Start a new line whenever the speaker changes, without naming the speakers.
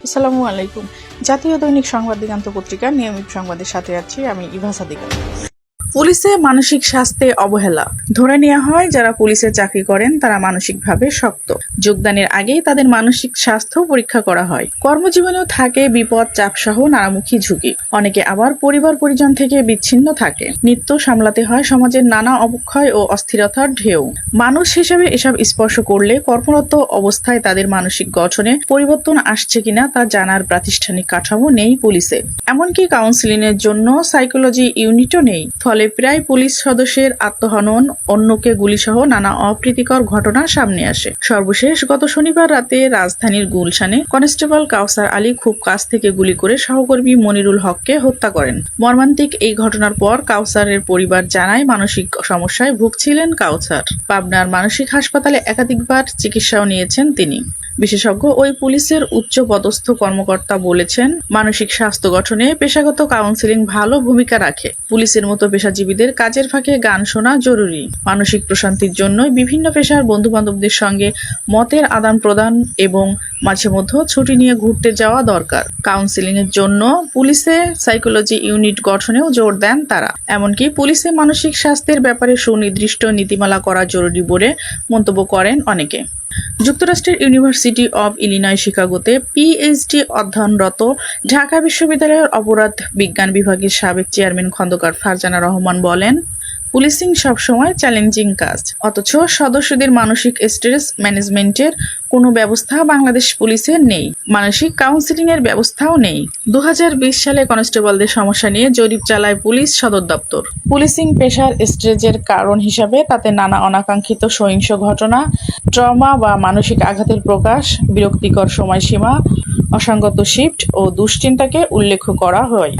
আসসালামু আলাইকুম। জাতীয় দৈনিক সংবাদ দিগান্ত পত্রিকার নিয়মিত সংবাদের সাথে আছি আমি ইভা সাদিকা। পুলিশে মানসিক স্বাস্থ্যে অবহেলা। ধরে নেওয়া হয় যারা পুলিশে চাকরি করেন তারা মানসিকভাবে শক্ত। যোগদানের আগেই তাদের মানসিক স্বাস্থ্য পরীক্ষা করা হয়। কর্মজীবনেও থাকে বিপদ, চাপসহ নানামুখী ঝুঁকি। অনেকে আবার পরিবার পরিজন থেকে বিচ্ছিন্ন থাকে। নিত্য সামলাতে হয় সমাজের নানা অবক্ষয় ও অস্থিরতার ঢেউ। মানুষ হিসেবে এসব স্পর্শ করলে কর্মরত অবস্থায় তাদের মানসিক গঠনে পরিবর্তন আসছে কিনা তা জানার প্রাতিষ্ঠানিক কাঠামো নেই পুলিশে। এমনকি কাউন্সিলিং এর জন্য সাইকোলজি ইউনিটও নেই। ফলে প্রায় পুলিশ সদস্যের আত্মহনন, অন্যকে গুলিসহ নানা অপ্রীতিকর ঘটনা সামনে আসে। সর্বশেষ গত শনিবার রাতে রাজধানীর গুলশানে কনস্টেবল কাউসার আলী খুব কাছ থেকে গুলি করে সহকর্মী মনিরুল হককে হত্যা করেন। মর্মান্তিক এই ঘটনার পর কাউসারের পরিবার জানায় মানসিক সমস্যায় ভুগছিলেন কাউসার। পাবনার মানসিক হাসপাতালে একাধিকবার চিকিৎসাও নিয়েছেন তিনি। বিশেষজ্ঞ ওই পুলিশের উচ্চ পদস্থ কর্মকর্তা বলেছেন, মানসিক স্বাস্থ্য গঠনে পেশাগত কাউন্সেলিং ভালো ভূমিকা রাখে। পুলিশের মতো পেশাজীবীদের কাজের ফাঁকে গান শোনা জরুরি। মানসিক প্রশান্তির জন্য বিভিন্ন পেশার বন্ধু-বান্ধবদের সঙ্গে মতের আদান প্রদান এবং মাঝে মধ্যে ছুটি নিয়ে ঘুরতে যাওয়া দরকার। কাউন্সেলিং এর জন্য পুলিশে সাইকোলজি ইউনিট গঠনেও জোর দেন তারা। এমনকি পুলিশে মানসিক স্বাস্থ্যের ব্যাপারে সুনির্দিষ্ট নীতিমালা করা জরুরি বলে মন্তব্য করেন অনেকে। যুক্তরাষ্ট্রের ইউনিভার্সিটি অব ইলিনয় শিকাগোতে পিএইচডি অধ্যয়নরত ঢাকা বিশ্ববিদ্যালয়ের অপরাধ বিজ্ঞান বিভাগের সাবেক চেয়ারম্যান খন্দকার ফারজানা রহমান বলেন, পুলিশিং সবসময় চ্যালেঞ্জিং কাজ, অথচ সদস্যদের মানসিক স্ট্রেস ম্যানেজমেন্টের কোনো ব্যবস্থা বাংলাদেশ পুলিশের নেই। মানসিক কাউন্সিলিং এর ব্যবস্থাও নেই। 2020 সালে কনস্টেবলদের সমস্যা নিয়ে জরিপ চালায় পুলিশ সদর দপ্তর। পুলিশিং পেশার স্ট্রেসের কারণ হিসাবে তাতে নানা অনাকাঙ্ক্ষিত সহিংস ঘটনা, ট্রমা বা মানসিক আঘাতের প্রকাশ, বিরক্তিকর সময়সীমা, অসঙ্গত শিফট ও দুশ্চিন্তাকে উল্লেখ করা হয়।